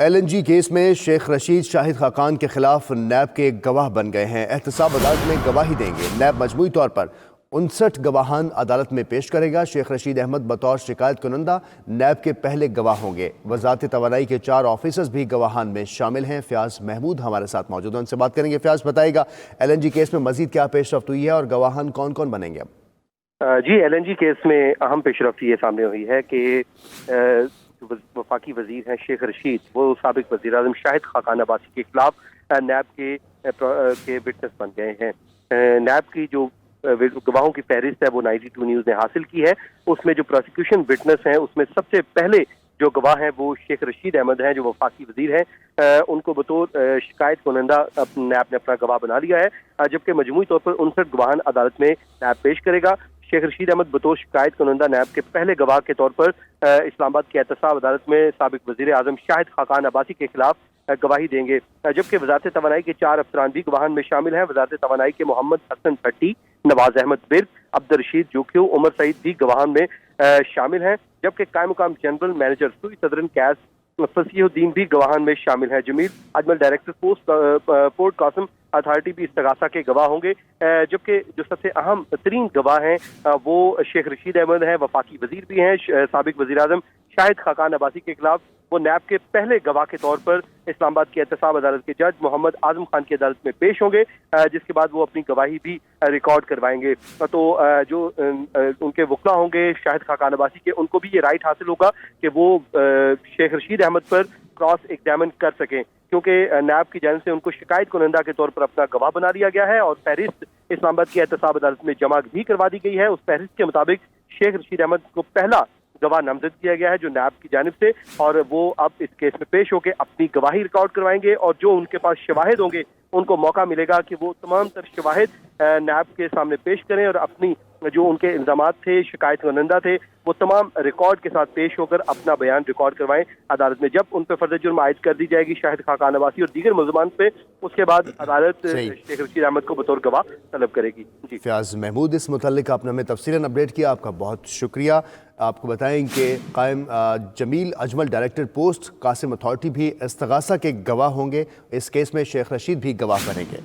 LNG case میں شیخ رشید شاہد خاقان کے خلاف نیب کے گواہ بن گئے ہیں۔ احتساب عدالت میں گواہی دیں گے۔ نیب مجموعی طور پر 59 گواہان عدالت میں پیش کرے گا۔ شیخ رشید احمد بطور شکایت کنندہ نیب کے پہلے گواہ ہوں گے۔ وزارت توانائی کے 4 آفیسرز بھی گواہان میں شامل ہیں۔ فیاض محمود ہمارے ساتھ موجود ہیں، ان سے بات کریں گے۔ فیاض بتائے گا LNG کیس میں مزید کیا پیش رفت ہوئی ہے اور گواہان کون کون بنیں گے؟ جی، LNG کیس میں اہم پیش رفت یہ سامنے ہوئی ہے کہ وفاقی وزیر ہیں شیخ رشید، وہ سابق وزیر اعظم شاہد خاقان عباسی کے خلاف نیب کے وٹنس بن گئے ہیں۔ نیب کی جو گواہوں کی فہرست ہے وہ 92 نیوز نے حاصل کی ہے۔ اس میں جو پروسیکیوشن وٹنس ہیں اس میں سب سے پہلے جو گواہ ہیں وہ شیخ رشید احمد ہیں، جو وفاقی وزیر ہیں۔ ان کو بطور شکایت کنندہ نیب نے اپنا گواہ بنا لیا ہے، جبکہ مجموعی طور پر 59 گواہان عدالت میں نیب پیش کرے گا۔ شیخ رشید احمد بطور شکایت کنندہ نیب کے پہلے گواہ کے طور پر اسلام آباد کی احتساب عدالت میں سابق وزیر اعظم شاہد خاقان عباسی کے خلاف گواہی دیں گے، جبکہ وزارت توانائی کے 4 افسران بھی گواہان میں شامل ہیں۔ وزارت توانائی کے محمد حسن بھٹی، نواز احمد برگ، عبدالرشید جوکیو، عمر سعید بھی گواہان میں شامل ہیں، جبکہ قائم مقام جنرل مینیجر سوئی صدرن کیس فصیح الدین بھی گواہان میں شامل ہیں۔ Jamil Ajmal director port Qasim authority بھی استغاثہ کے گواہ ہوں گے، جبکہ جو سب سے اہم ترین گواہ ہیں وہ شیخ رشید احمد ہیں، وفاقی وزیر بھی ہیں۔ سابق وزیر اعظم شاہد خاقان عباسی کے خلاف وہ نیب کے پہلے گواہ کے طور پر اسلام آباد کی احتساب عدالت کے جج محمد اعظم خان کی عدالت میں پیش ہوں گے، جس کے بعد وہ اپنی گواہی بھی ریکارڈ کروائیں گے۔ تو جو ان کے وکلا ہوں گے شاہد خاقان عباسی کے، ان کو بھی یہ رائٹ حاصل ہوگا کہ وہ شیخ رشید احمد پر کراس ایگزامن کر سکیں، کیونکہ نیب کی جانب سے ان کو شکایت کنندہ کے طور پر اپنا گواہ بنا دیا گیا ہے اور فہرست اسلام آباد کی احتساب عدالت میں جمع بھی کروا دی گئی ہے۔ اس فہرست کے مطابق شیخ رشید احمد کو پہلا گواہ نامزد کیا گیا ہے جو نیب کی جانب سے، اور وہ اب اس کیس میں پیش ہو کے اپنی گواہی ریکارڈ کروائیں گے، اور جو ان کے پاس شواہد ہوں گے ان کو موقع ملے گا کہ وہ تمام تر شواہد نیب کے سامنے پیش کریں اور اپنی جو ان کے الزامات تھے، شکایت کنندہ تھے، وہ تمام ریکارڈ کے ساتھ پیش ہو کر اپنا بیان ریکارڈ کروائیں عدالت میں۔ جب ان پہ فرض جرم عائد کر دی جائے گی شاہد خاقان عباسی اور دیگر ملزمان پہ، اس کے بعد عدالت شیخ رشید احمد کو بطور گواہ طلب کرے گی۔ جی فیاض محمود، اس متعلق آپ نے ہمیں تفصیلاً اپڈیٹ کیا، آپ کا بہت شکریہ۔ آپ کو بتائیں کہ Qaim Jamil Ajmal director post Qasim authority بھی استغاثہ کے گواہ ہوں گے۔ اس کیس میں شیخ رشید بھی گواہ بنیں گے۔